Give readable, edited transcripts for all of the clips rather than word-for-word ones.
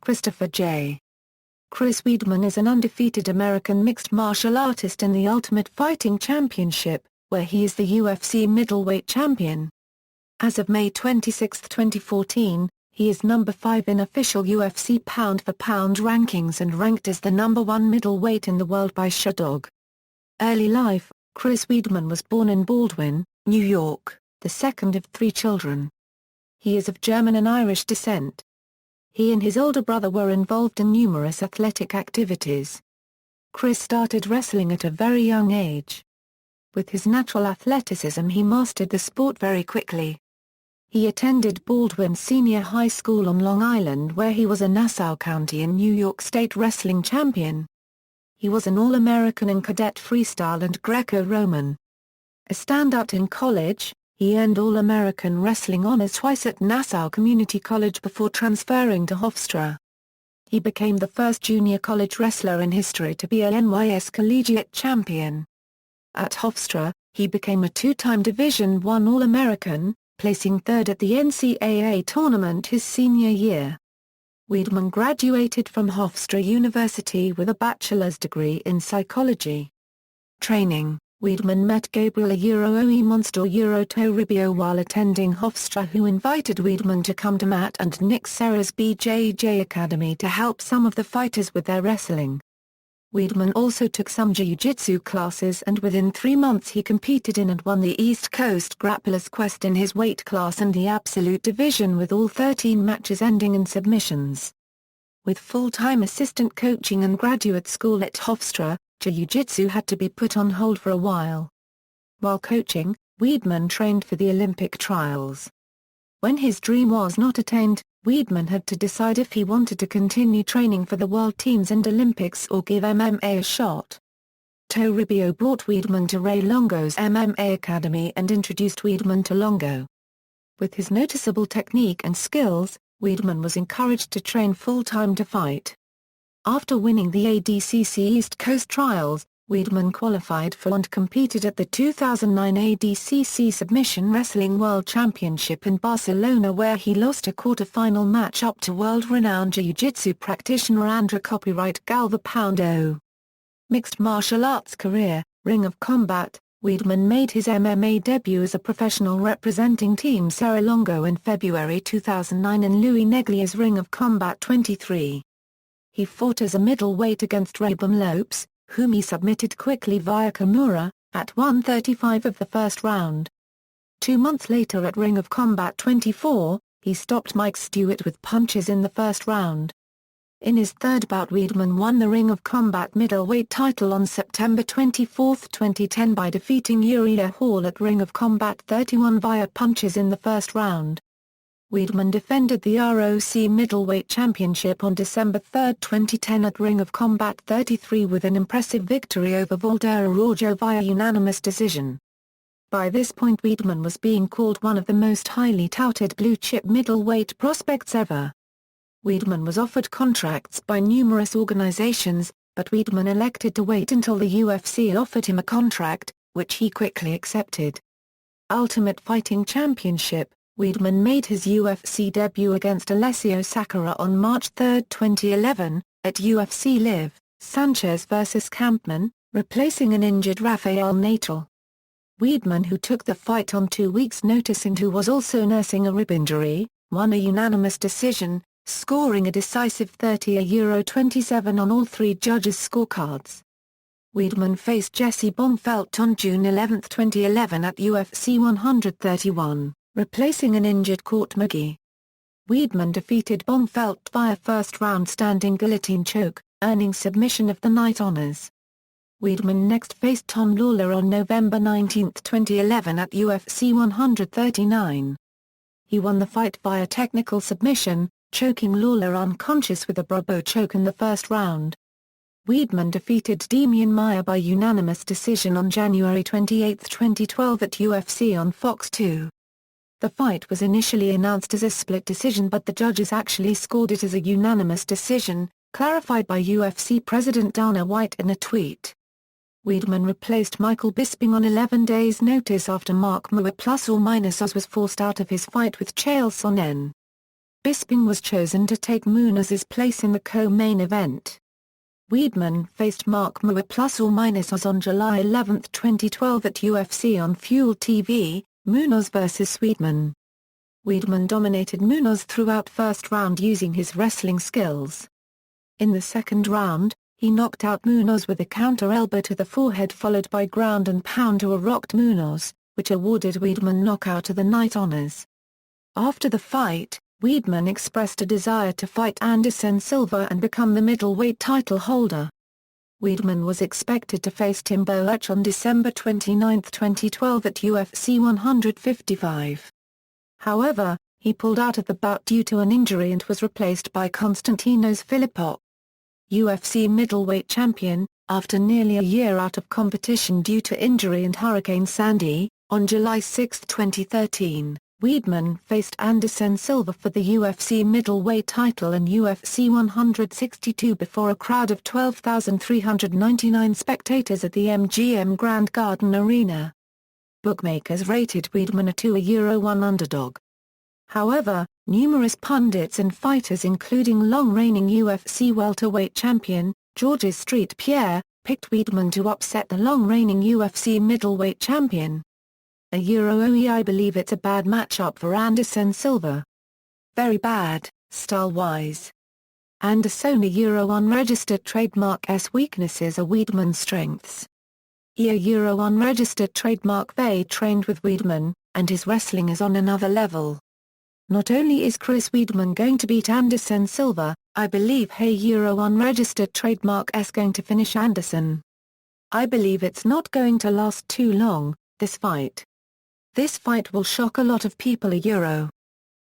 Christopher J. Chris Weidman is an undefeated American mixed martial artist in the Ultimate Fighting Championship, where he is the UFC Middleweight Champion. As of May 26, 2014, he is number 5 in official UFC pound-for-pound rankings and ranked as the number 1 middleweight in the world by Sherdog. Early life: Chris Weidman was born in Baldwin, New York, the second of 3 children. He is of German and Irish descent. He and his older brother were involved in numerous athletic activities. Chris started wrestling at a very young age. With his natural athleticism, he mastered the sport very quickly. He attended Baldwin Senior High School on Long Island, where he was a Nassau County and New York State wrestling champion. He was an All-American in cadet freestyle and Greco-Roman. A standout in college, he earned All-American wrestling honors twice at Nassau Community College before transferring to Hofstra. He became the first junior college wrestler in history to be a NYS collegiate champion. At Hofstra, he became a 2-time Division I All-American, placing 3rd at the NCAA tournament his senior year. Weidman graduated from Hofstra University with a bachelor's degree in psychology. Training: Weidman met Gabriel Oe Monster Toribio while attending Hofstra, who invited Weidman to come to Matt and Nick Serra's BJJ Academy to help some of the fighters with their wrestling. Weidman also took some jiu-jitsu classes, and within 3 months he competed in and won the East Coast Grapplers Quest in his weight class and the Absolute Division, with all 13 matches ending in submissions. With full-time assistant coaching and graduate school at Hofstra, jiu-jitsu had to be put on hold for a while. While coaching, Weidman trained for the Olympic trials. When his dream was not attained, Weidman had to decide if he wanted to continue training for the World Teams and Olympics or give MMA a shot. Toribio brought Weidman to Ray Longo's MMA Academy and introduced Weidman to Longo. With his noticeable technique and skills, Weidman was encouraged to train full-time to fight. After winning the ADCC East Coast Trials, Weidman qualified for and competed at the 2009 ADCC Submission Wrestling World Championship in Barcelona, where he lost a quarter-final match-up to world-renowned jiu-jitsu practitioner Andra Copyright Galva Poundo. Mixed martial arts career: Ring of Combat. Weidman made his MMA debut as a professional representing Team Serra Longo in February 2009 in Louis Neglia's Ring of Combat 23. He fought as a middleweight against Rabam Lopes, whom he submitted quickly via Kimura, at 1:35 of the first round. 2 months later at Ring of Combat 24, he stopped Mike Stewart with punches in the first round. In his third bout, Weidman won the Ring of Combat middleweight title on September 24, 2010 by defeating Uriah Hall at Ring of Combat 31 via punches in the first round. Weidman defended the ROC Middleweight Championship on December 3, 2010 at Ring of Combat 33 with an impressive victory over Valder Araujo via unanimous decision. By this point, Weidman was being called one of the most highly touted blue-chip middleweight prospects ever. Weidman was offered contracts by numerous organizations, but Weidman elected to wait until the UFC offered him a contract, which he quickly accepted. Ultimate Fighting Championship: Weidman made his UFC debut against Alessio Sakura on March 3, 2011, at UFC Live, Sanchez vs. Kampmann, replacing an injured Rafael Natal. Weidman, who took the fight on 2 weeks' notice and who was also nursing a rib injury, won a unanimous decision, scoring a decisive 30-27 on all 3 judges' scorecards. Weidman faced Jesse Bonfelt on June 11, 2011 at UFC 131. Replacing an injured Court McGee. Weidman defeated Bonfelt via first-round standing guillotine choke, earning submission of the night honors. Weidman next faced Tom Lawler on November 19, 2011 at UFC 139. He won the fight via technical submission, choking Lawler unconscious with a Bravo choke in the first round. Weidman defeated Demian Maia by unanimous decision on January 28, 2012 at UFC on Fox 2. The fight was initially announced as a split decision, but the judges actually scored it as a unanimous decision, clarified by UFC President Dana White in a tweet. Weidman replaced Michael Bisping on 11 days' notice after Mark Moore ± Oz was forced out of his fight with Chael Sonnen. Bisping was chosen to take Munoz's place in the co-main event. Weidman faced Mark Moore ± on July 11, 2012 at UFC on Fuel TV, Munoz vs. Weidman. Weidman dominated Munoz throughout first round using his wrestling skills. In the second round, he knocked out Munoz with a counter elbow to the forehead followed by ground and pound to a rocked Munoz, which awarded Weidman knockout of the night honors. After the fight, Weidman expressed a desire to fight Anderson Silva and become the middleweight title holder. Weidman was expected to face Tim Boetsch on December 29, 2012 at UFC 155. However, he pulled out of the bout due to an injury and was replaced by Konstantinos Philippou. UFC Middleweight Champion, after nearly a year out of competition due to injury and Hurricane Sandy, on July 6, 2013. Weidman faced Anderson Silva for the UFC middleweight title in UFC 162 before a crowd of 12,399 spectators at the MGM Grand Garden Arena. Bookmakers rated Weidman a €2-1 underdog. However, numerous pundits and fighters including long-reigning UFC welterweight champion, Georges St-Pierre, picked Weidman to upset the long-reigning UFC middleweight champion. I believe it's a bad matchup for Anderson Silva. Very bad, style-wise. Anderson unregistered trademark S weaknesses are Weidman's strengths. unregistered trademark They trained with Weidman, and his wrestling is on another level. Not only is Chris Weidman going to beat Anderson Silva, I believe unregistered trademark S going to finish Anderson. I believe it's not going to last too long, this fight. This fight will shock a lot of people.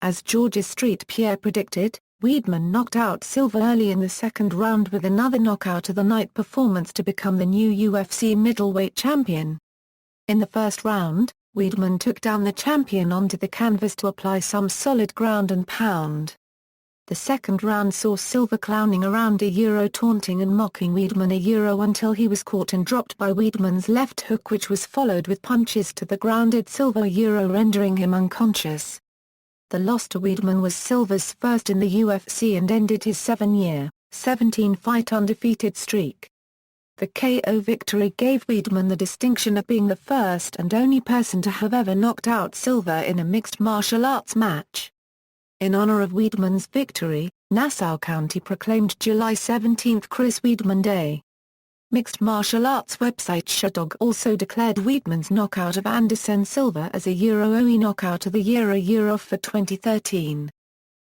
As Georges St-Pierre predicted, Weidman knocked out Silva early in the second round with another knockout of the night performance to become the new UFC middleweight champion. In the first round, Weidman took down the champion onto the canvas to apply some solid ground and pound. The second round saw Silva clowning around taunting and mocking Weidman until he was caught and dropped by Weidman's left hook, which was followed with punches to the grounded Silva rendering him unconscious. The loss to Weidman was Silva's first in the UFC and ended his 7-year, 17-fight undefeated streak. The KO victory gave Weidman the distinction of being the first and only person to have ever knocked out Silva in a mixed martial arts match. In honor of Weidman's victory, Nassau County proclaimed July 17 Chris Weidman Day. Mixed martial arts website Sherdog also declared Weidman's knockout of Anderson Silva as a OE Knockout of the Year for 2013.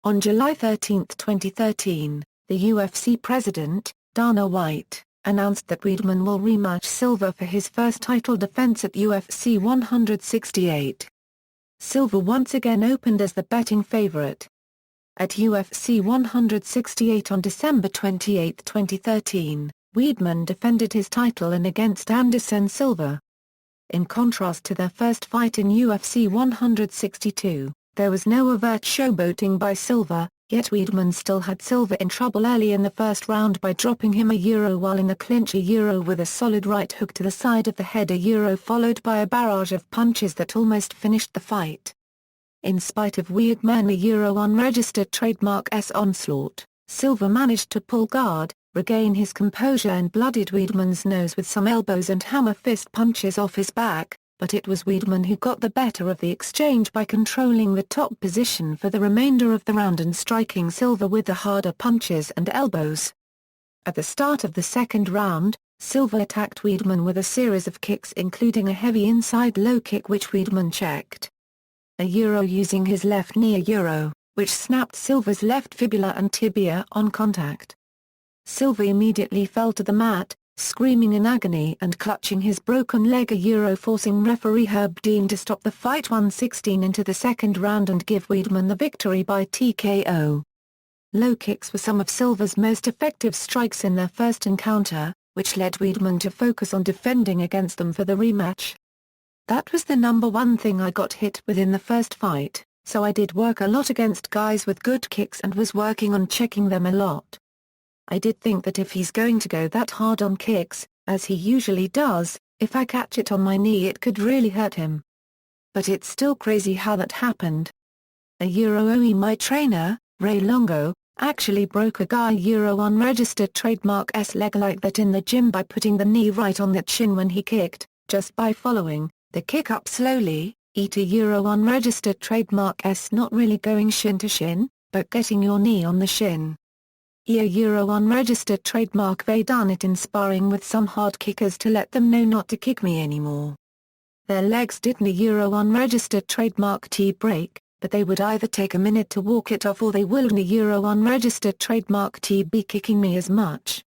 On July 13, 2013, the UFC president, Dana White, announced that Weidman will rematch Silva for his first title defense at UFC 168. Silva once again opened as the betting favorite. At UFC 168 on December 28, 2013, Weidman defended his title against Anderson Silva. In contrast to their first fight in UFC 162, there was no overt showboating by Silva, yet Weidman still had Silva in trouble early in the first round by dropping him while in the clinch with a solid right hook to the side of the head followed by a barrage of punches that almost finished the fight. In spite of Weidman's unregistered trademark S onslaught, Silva managed to pull guard, regain his composure and bloodied Weidman's nose with some elbows and hammer fist punches off his back, but it was Weidman who got the better of the exchange by controlling the top position for the remainder of the round and striking Silva with the harder punches and elbows. At the start of the second round, Silva attacked Weidman with a series of kicks including a heavy inside low kick which Weidman checked. Using his left knee which snapped Silva's left fibula and tibia on contact. Silva immediately fell to the mat, screaming in agony and clutching his broken leg forcing referee Herb Dean to stop the fight 1:16 into the second round and give Weidman the victory by TKO. Low kicks were some of Silva's most effective strikes in their first encounter, which led Weidman to focus on defending against them for the rematch. That was the number one thing I got hit with in the first fight, so I did work a lot against guys with good kicks and was working on checking them a lot. I did think that if he's going to go that hard on kicks, as he usually does, if I catch it on my knee it could really hurt him. But it's still crazy how that happened. my trainer, Ray Longo, actually broke a guy unregistered trademark S leg like that in the gym by putting the knee right on that shin when he kicked, just by following the kick up slowly, unregistered trademark S not really going shin to shin, but getting your knee on the shin. Unregistered trademark they done it in sparring with some hard kickers to let them know not to kick me anymore. Their legs didn't unregistered trademark T break, but they would either take a minute to walk it off or they will unregistered trademark T be kicking me as much.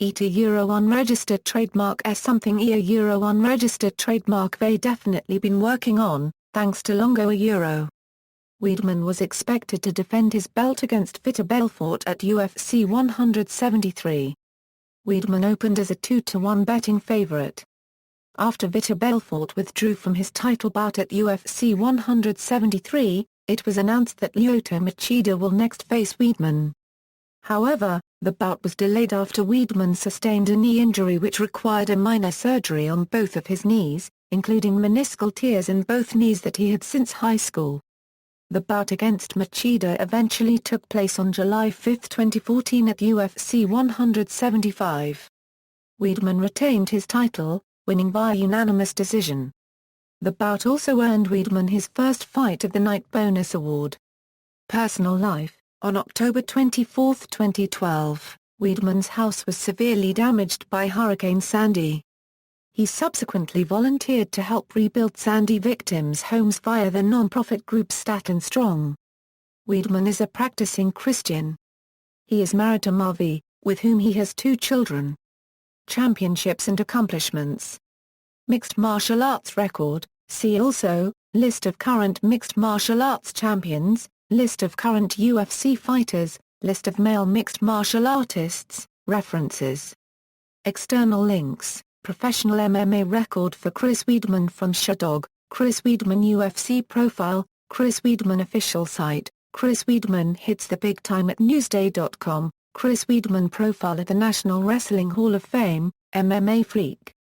Unregistered trademark S something unregistered trademark they definitely been working on, thanks to Longo Weidman was expected to defend his belt against Vitor Belfort at UFC 173. Weidman opened as a 2-1 betting favorite. After Vitor Belfort withdrew from his title bout at UFC 173, it was announced that Lyoto Machida will next face Weidman. However, the bout was delayed after Weidman sustained a knee injury which required a minor surgery on both of his knees, including meniscal tears in both knees that he had since high school. The bout against Machida eventually took place on July 5, 2014 at UFC 175. Weidman retained his title, winning via unanimous decision. The bout also earned Weidman his first Fight of the Night bonus award. Personal life: on October 24, 2012, Weidman's house was severely damaged by Hurricane Sandy. He subsequently volunteered to help rebuild Sandy victims' homes via the non-profit group Stand Strong. Weidman is a practicing Christian. He is married to Marvi, with whom he has 2 children. Championships and accomplishments. Mixed martial arts record, see also, List of current mixed martial arts champions, List of current UFC fighters, List of male mixed martial artists, references. External links. Professional MMA record for Chris Weidman from Sherdog, Chris Weidman UFC profile, Chris Weidman official site, Chris Weidman hits the big time at Newsday.com, Chris Weidman profile at the National Wrestling Hall of Fame, MMA Freak.